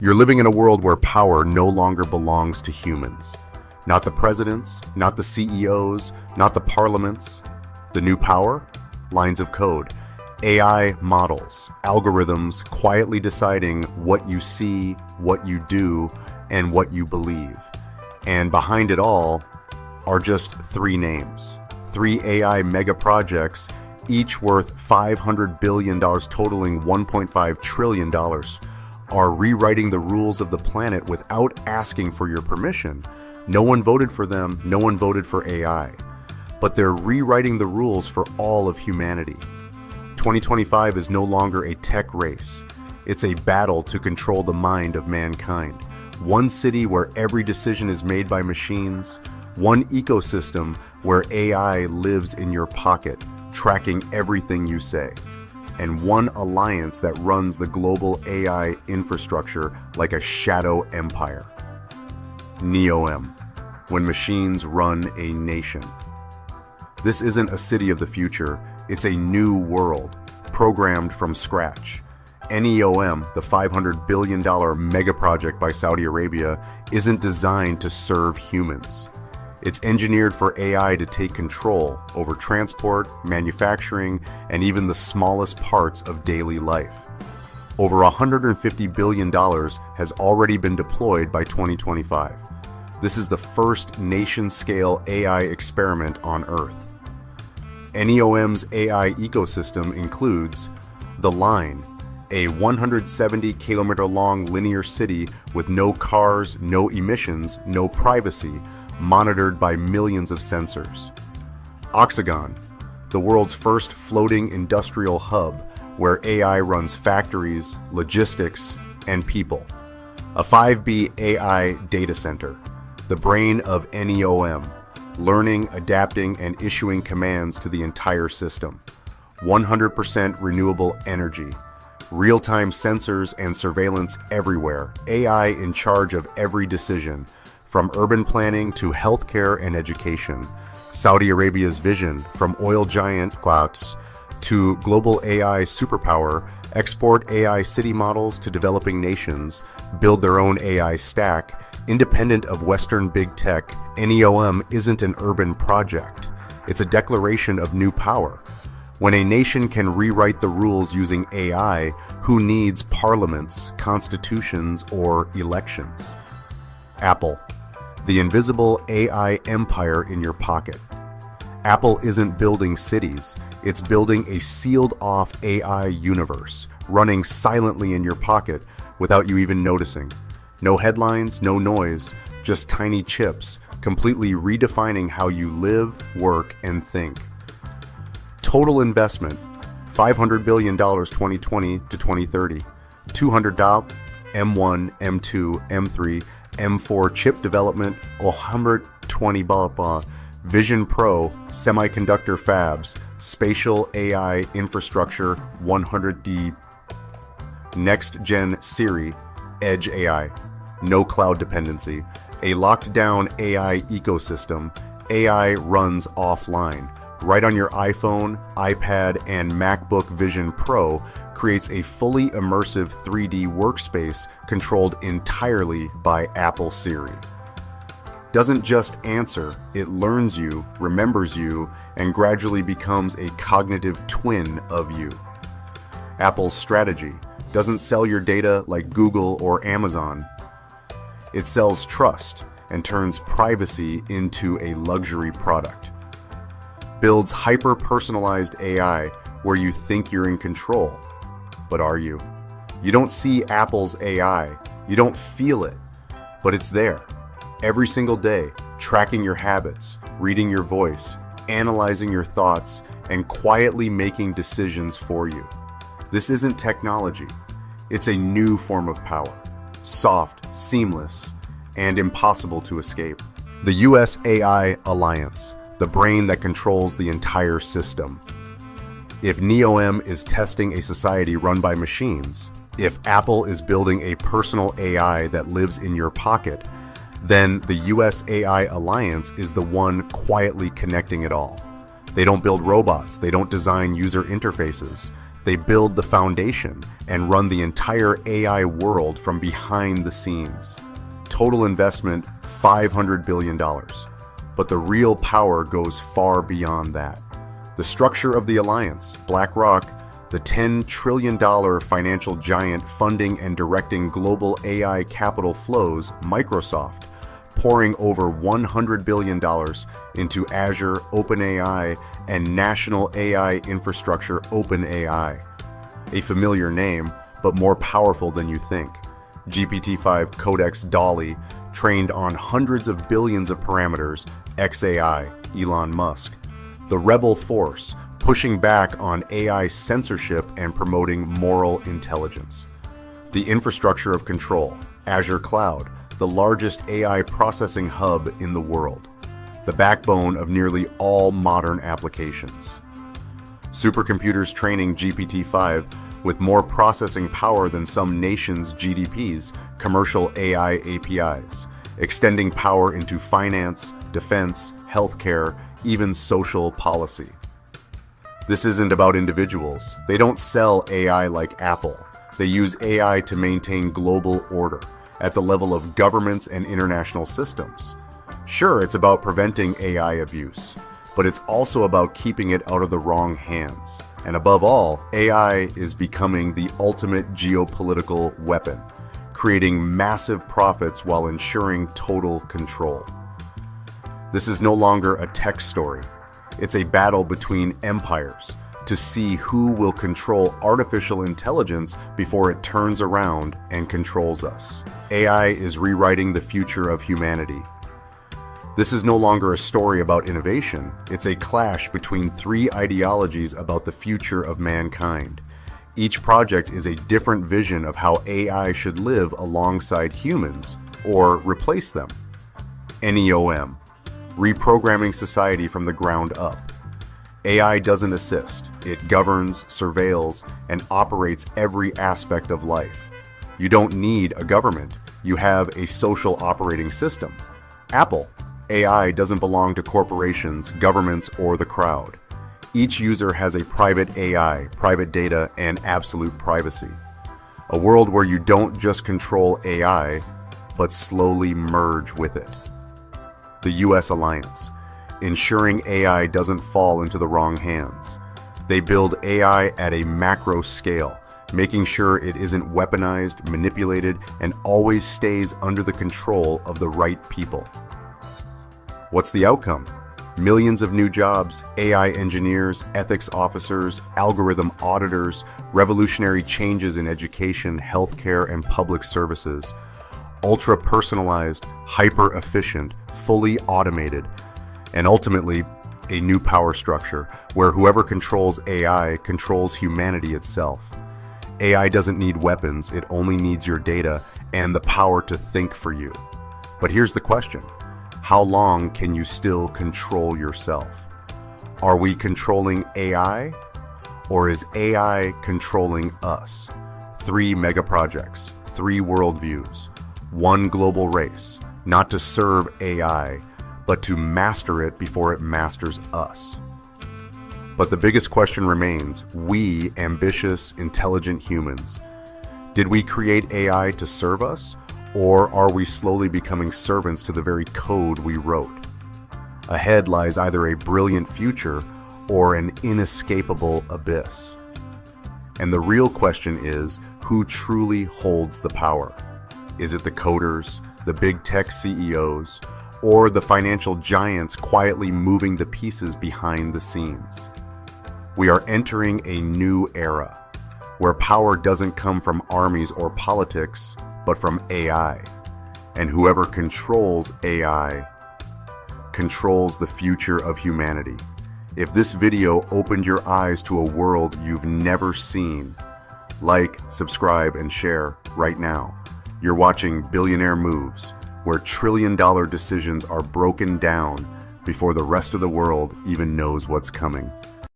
You're living in a world where power no longer belongs to humans. Not the presidents, not the CEOs, not the parliaments. The new power? Lines of code. AI models, algorithms quietly deciding what you see, what you do, and what you believe. And behind it all are just three names. Three AI mega projects, each worth $500 billion, totaling $1.5 trillion, are rewriting the rules of the planet without asking for your permission. No one voted for them, no one voted for AI. But they're rewriting the rules for all of humanity. 2025 is no longer a tech race. It's a battle to control the mind of mankind. One city where every decision is made by machines. One ecosystem where AI lives in your pocket, tracking everything you say. And one alliance that runs the global AI infrastructure like a shadow empire. NEOM, when machines run a nation. This isn't a city of the future, it's a new world, programmed from scratch. NEOM, the $500 billion megaproject by Saudi Arabia, isn't designed to serve humans. It's engineered for AI to take control over transport, manufacturing, and even the smallest parts of daily life. Over $150 billion has already been deployed by 2025. This is the first nation-scale AI experiment on Earth. NEOM's AI ecosystem includes The Line, a 170-kilometer-long linear city with no cars, no emissions, no privacy, monitored by millions of sensors. Oxagon, the world's first floating industrial hub where AI runs factories, logistics, and people. A 5B AI data center, the brain of NEOM, learning, adapting, and issuing commands to the entire system. 100% renewable energy, real-time sensors and surveillance everywhere, AI in charge of every decision, from urban planning to healthcare and education. Saudi Arabia's vision, from oil giant clouds to global AI superpower, export AI city models to developing nations, build their own AI stack. Independent of Western big tech, NEOM isn't an urban project. It's a declaration of new power. When a nation can rewrite the rules using AI, who needs parliaments, constitutions, or elections? Apple, the invisible AI empire in your pocket. Apple isn't building cities, it's building a sealed-off AI universe, running silently in your pocket without you even noticing. No headlines, no noise, just tiny chips, completely redefining how you live, work, and think. Total investment, $500 billion 2020 to 2030, 200 M1, M2, M3, M4 chip development, 120 Vision Pro, semiconductor fabs, spatial AI infrastructure, 100D, next-gen Siri, edge AI, no cloud dependency, a locked-down AI ecosystem. AI runs offline. Right on your iPhone, iPad, and MacBook Vision Pro creates a fully immersive 3D workspace controlled entirely by Apple Siri. Doesn't just answer, it learns you, remembers you, and gradually becomes a cognitive twin of you. Apple's strategy doesn't sell your data like Google or Amazon. It sells trust and turns privacy into a luxury product. Builds hyper-personalized AI where you think you're in control. But are you? You don't see Apple's AI. You don't feel it. But it's there. Every single day, tracking your habits, reading your voice, analyzing your thoughts, and quietly making decisions for you. This isn't technology. It's a new form of power. Soft, seamless, and impossible to escape. The US AI Alliance, the brain that controls the entire system. If NEOM is testing a society run by machines, if Apple is building a personal AI that lives in your pocket, then the US AI Alliance is the one quietly connecting it all. They don't build robots, they don't design user interfaces. They build the foundation and run the entire AI world from behind the scenes. Total investment, $500 billion. But the real power goes far beyond that. The structure of the alliance, BlackRock, the $10 trillion financial giant funding and directing global AI capital flows, Microsoft, pouring over $100 billion into Azure, OpenAI, and national AI infrastructure OpenAI. A familiar name, but more powerful than you think. GPT-5 Codex Dolly, trained on hundreds of billions of parameters, XAI, Elon Musk. The rebel force, pushing back on AI censorship and promoting moral intelligence. The infrastructure of control, Azure Cloud, the largest AI processing hub in the world, the backbone of nearly all modern applications. Supercomputers training GPT-5 with more processing power than some nations' GDPs, commercial AI APIs, extending power into finance, defense, healthcare, even social policy. This isn't about individuals. They don't sell AI like Apple. They use AI to maintain global order at the level of governments and international systems. Sure, it's about preventing AI abuse, but it's also about keeping it out of the wrong hands. And above all, AI is becoming the ultimate geopolitical weapon, creating massive profits while ensuring total control. This is no longer a tech story. It's a battle between empires to see who will control artificial intelligence before it turns around and controls us. AI is rewriting the future of humanity. This is no longer a story about innovation. It's a clash between three ideologies about the future of mankind. Each project is a different vision of how AI should live alongside humans or replace them. NEOM, reprogramming society from the ground up. AI doesn't assist. It governs, surveils, and operates every aspect of life. You don't need a government. You have a social operating system. Apple. AI doesn't belong to corporations, governments, or the crowd. Each user has a private AI, private data, and absolute privacy. A world where you don't just control AI, but slowly merge with it. The US Alliance, ensuring AI doesn't fall into the wrong hands. They build AI at a macro scale, making sure it isn't weaponized, manipulated, and always stays under the control of the right people. What's the outcome? Millions of new jobs, AI engineers, ethics officers, algorithm auditors, revolutionary changes in education, healthcare, and public services. Ultra-personalized, hyper-efficient, fully automated, and ultimately a new power structure where whoever controls AI controls humanity itself. AI doesn't need weapons, it only needs your data and the power to think for you. But here's the question. How long can you still control yourself? Are we controlling AI, or is AI controlling us? 3 megaprojects, 3 worldviews, 1 global race, not to serve AI, but to master it before it masters us. But the biggest question remains, we ambitious, intelligent humans, did we create AI to serve us? Or are we slowly becoming servants to the very code we wrote? Ahead lies either a brilliant future or an inescapable abyss. And the real question is, who truly holds the power? Is it the coders, the big tech CEOs, or the financial giants quietly moving the pieces behind the scenes? We are entering a new era, where power doesn't come from armies or politics, but from AI. And whoever controls AI controls the future of humanity. If this video opened your eyes to a world you've never seen, like, subscribe, and share right now. You're watching Billionaire Moves, where trillion-dollar decisions are broken down before the rest of the world even knows what's coming.